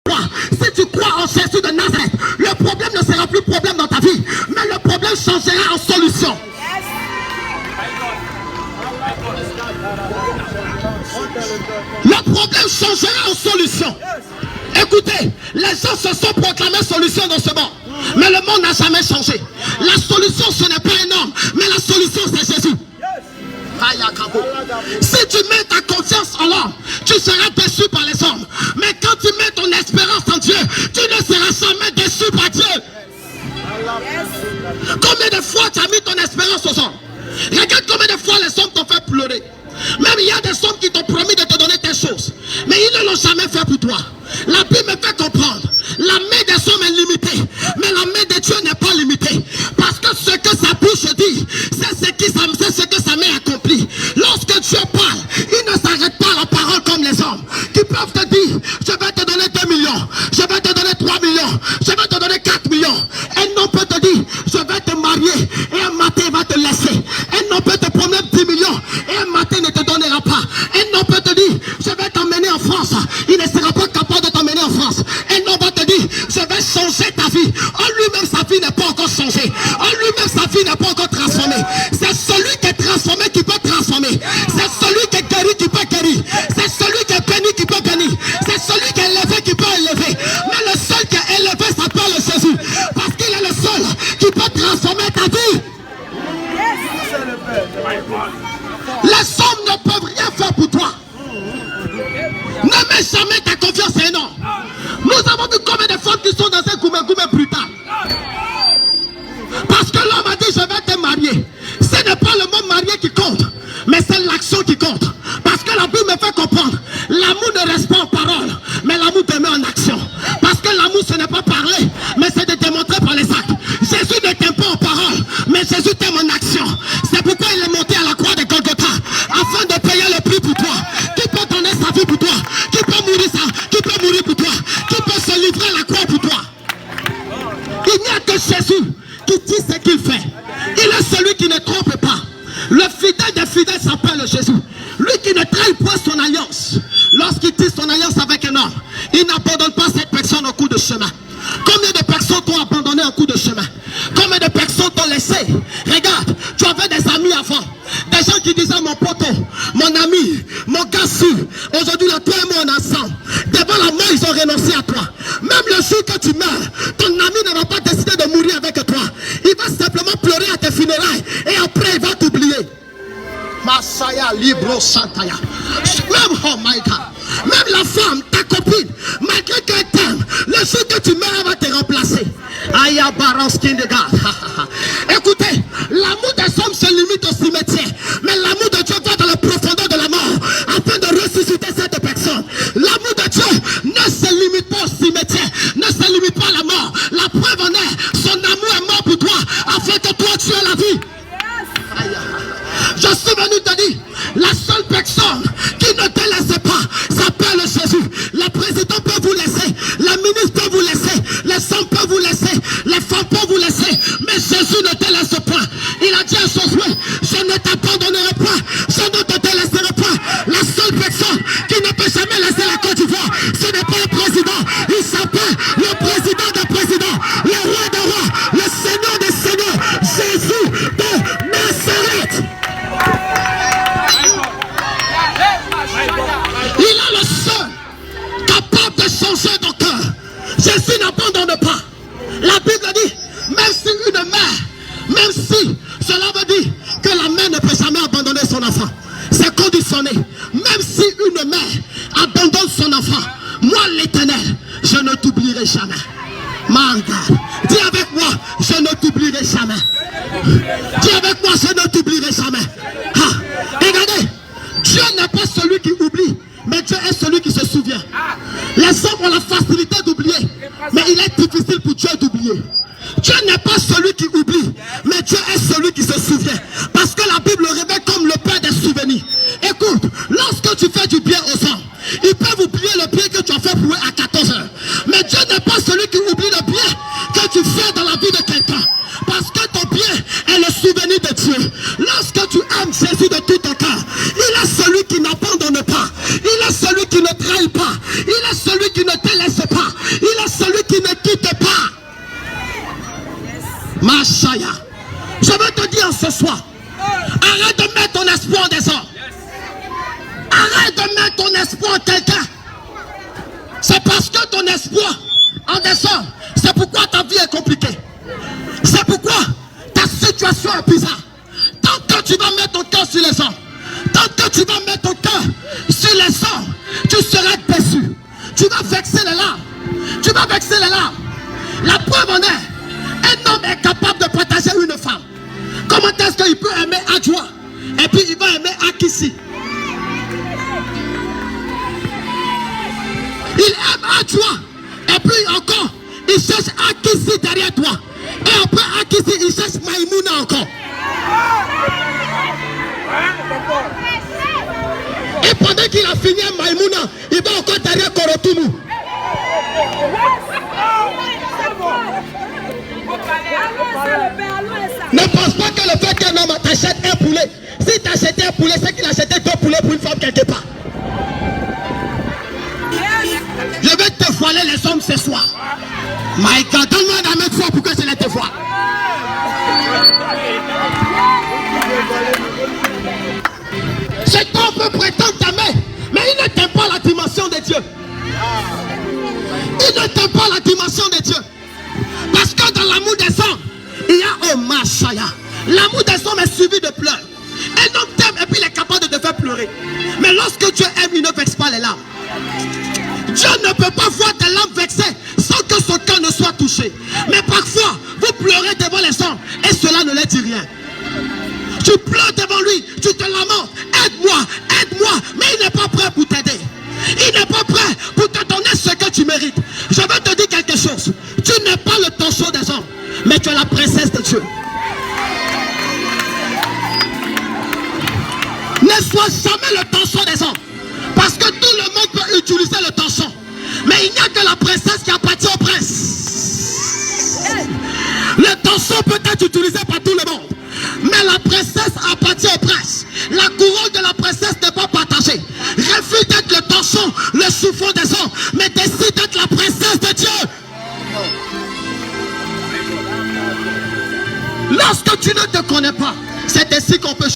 Si tu crois en Jésus de Nazareth, le problème ne sera plus problème dans ta vie, mais le problème changera en solution. Le problème changera en solution. Écoutez, les gens se sont proclamés solution dans ce monde, mais le monde n'a jamais changé. La solution, ce n'est pas un homme, mais la solution, c'est Jésus. Si tu mets ta confiance en l'homme, tu seras déçu par les hommes. Mais quand tu mets ton espérance en Dieu, tu ne seras jamais déçu par Dieu. Combien de fois tu as mis ton espérance aux hommes? Regarde combien de fois les hommes t'ont fait pleurer. Même il y a des hommes qui t'ont promis de te donner des choses, mais ils ne l'ont jamais fait pour toi. La Bible me fait comprendre, la main des hommes est limitée, mais la main de Dieu n'est pas limitée. Parce que ce que sa bouche dit, c'est ce que sa main accomplit. Lorsque Dieu parle, il ne s'arrête pas à la parole comme les hommes qui peuvent te dire, je vais te donner 2 millions, je vais te donner 3 millions, je vais te donner 4 millions. Un homme peut te dire, je vais te marier, et un matin il va te laisser. Un homme peut te promettre 10 millions, et un matin ne te donnera pas. Un homme peut te dire, je vais t'emmener en France, il ne sera pas capable de t'emmener en France. Un homme va te dire, je vais changer ta vie. En lui-même, sa vie n'est pas encore changée. En lui-même, sa vie n'est pas encore transformée. C'est celui qui est transformé qui peut transformer. C'est celui qui est guéri qui peut guérir. C'est celui qui est béni qui peut bénir. C'est celui qui est élevé qui peut élever. Mais le seul qui est élevé s'appelle Jésus. Parce qu'il est le seul qui peut transformer ta vie. Les hommes ne peuvent rien faire pour toi. Ne mets jamais ta confiance à un homme. Nous avons vu combien de femmes qui sont dans un goumé brutal. Parce que l'homme a dit je vais te marier. Ce n'est pas le mot marié qui compte, mais c'est l'action qui compte. Parce que la Bible me fait comprendre, l'amour ne reste pas en parole, mais l'amour te met en action. Parce que l'amour ce n'est pas parler, mais c'est de démontrer par les actes. Jésus ne t'aime pas en parole, mais Jésus t'aime en action. C'est pourquoi il est monté à la croix de Golgotha, afin de payer le prix pour toi. Qui peut donner sa vie pour toi? Qui peut mourir qui peut mourir pour toi? Qui peut se livrer à la croix pour toi? Il n'y a que Jésus qui dit ce qu'il fait. Il est celui qui ne trompe pas. Le fidèle des fidèles s'appelle Jésus. Lui qui ne trahit pas son alliance. Lorsqu'il tisse son alliance avec un homme, il n'abandonne pas cette personne au cours de chemin. Combien de personnes t'ont abandonné au cours de chemin? Combien de personnes t'ont laissé? Regarde, tu avais des amis avant. Des gens qui disaient mon poteau, mon ami, mon gars sûr. Aujourd'hui, là, toi et moi, on est ensemble. Devant la mort, ils ont renoncé à toi. Même le jour que tu meurs, ton ami ne va pas décider de mourir avec toi. Il va simplement pleurer à tes funérailles. Et après, il va t'oublier. Masaya Libro Santaya. Même, oh my God. Même la femme, ta copine, malgré qu'elle t'aime, le jour que tu meurs, elle va te remplacer. Aya Baranski de God. Écoutez, l'amour des hommes se limite au cimetière, mais l'amour de Dieu va dans la profondeur de la mort afin de ressusciter cette personne. L'amour de Dieu ne se limite pas au cimetière, ne se limite pas à la mort. La preuve en est, son amour est mort pour toi afin que toi tu aies la vie. Je suis venu te dire, la seule personne qui ne te laisse pas s'appelle Jésus. Les présidents peuvent vous laisser, les ministres peuvent vous laisser, les hommes peuvent vous laisser, les femmes peuvent vous laisser, mais Jésus ne te laisse pas. Il a dit à Josué, je ne t'abandonnerai pas, je ne te délaisserai pas. La seule personne qui ne peut jamais laisser la Côte d'Ivoire, ce n'est pas le président, il s'appelle le président des présidents, le roi des rois, le Seigneur des seigneurs, Jésus de Nazareth. Il est le seul capable de changer ton cœur. Jésus n'abandonne pas. La Bible dit, même si une mère, même si cela veut dire que la mère ne peut jamais abandonner son enfant, c'est conditionné. Même si une mère abandonne son enfant, moi l'Éternel, je ne t'oublierai jamais. Manga, dis avec moi, je ne t'oublierai jamais. Dis avec moi, je ne t'oublierai jamais. Regardez, Dieu n'est pas celui qui oublie, mais Dieu est celui qui se souvient. Les hommes ont la facilité d'oublier, mais il est difficile pour Dieu d'oublier. Dieu n'est pas celui qui oublie, mais Dieu est celui qui se souvient. Parce que la Bible le révèle comme le Père des souvenirs. Écoute, lorsque tu fais du bien aux hommes, ils peuvent oublier le bien que tu as fait pour eux à 14 heures. Mais Dieu n'est pas celui qui oublie le bien que tu fais dans la vie de quelqu'un. Parce que ton bien est le souvenir de Dieu. Lorsque tu aimes Jésus de tout ton cœur, il est celui qui n'abandonne pas. Il est celui qui ne trahit pas. Il est celui qui ne te laisse pas. Machaya. Je veux te dire ce soir, arrête de mettre ton espoir en des hommes. Arrête de mettre ton espoir en quelqu'un. C'est parce que ton espoir en des hommes, c'est pourquoi ta vie est compliquée. C'est pourquoi ta situation est bizarre. Tant que tu vas mettre ton cœur sur les hommes, tant que tu vas mettre ton cœur sur les hommes, tu seras déçu. Tu vas vexer les larmes. Tu vas vexer les larmes. La preuve en est, un homme est capable de partager une femme. Comment est-ce qu'il peut aimer Adjoa et puis il va aimer Akissi? Il aime Adjoa et puis encore, il cherche Akissi derrière toi. Et après Akissi, il cherche Maïmouna encore. Et pendant qu'il a fini Maïmouna, il va encore derrière Korotoumou. Ne pense pas que le fait qu'un homme t'achète un poulet, si t'achetais un poulet, c'est qu'il achetait 2 poulets pour une femme quelque part. Je vais te voiler les hommes ce soir. My God, donne-moi un amen fort pour que je les te voie. Cet homme peut prétendre t'aimer, mais il ne t'aime pas la dimension de Dieu. Il ne t'aime pas la dimension de Dieu. Parce que dans l'amour des hommes, il y a un machaya. L'amour des hommes est suivi de pleurs. Un homme t'aime et puis il est capable de te faire pleurer. Mais lorsque Dieu aime, il ne vexe pas les larmes. Dieu ne peut pas voir tes larmes vexées sans que son cœur ne soit touché. Mais parfois, vous pleurez devant les hommes et cela ne leur dit rien. Tu pleures devant lui, tu te lamentes. Aide-moi, aide-moi. Mais il n'est pas prêt pour t'aider. Il n'est pas prêt pour te donner ce que tu mérites. Je veux te dire quelque chose. Tu n'es pas le torchon des hommes, mais tu es la princesse de Dieu. Ne sois jamais le torchon des hommes. Parce que tout le monde peut utiliser le torchon. Mais il n'y a que la princesse qui appartient au prince. Le torchon peut être utilisé par tout le monde. Mais la princesse appartient au prince. La couronne de la princesse n'est pas partagée. Refuse d'être le torchon, le souffle des hommes, mais décide d'être la princesse de Dieu. Lorsque tu ne te connais pas, c'est ainsi qu'on peut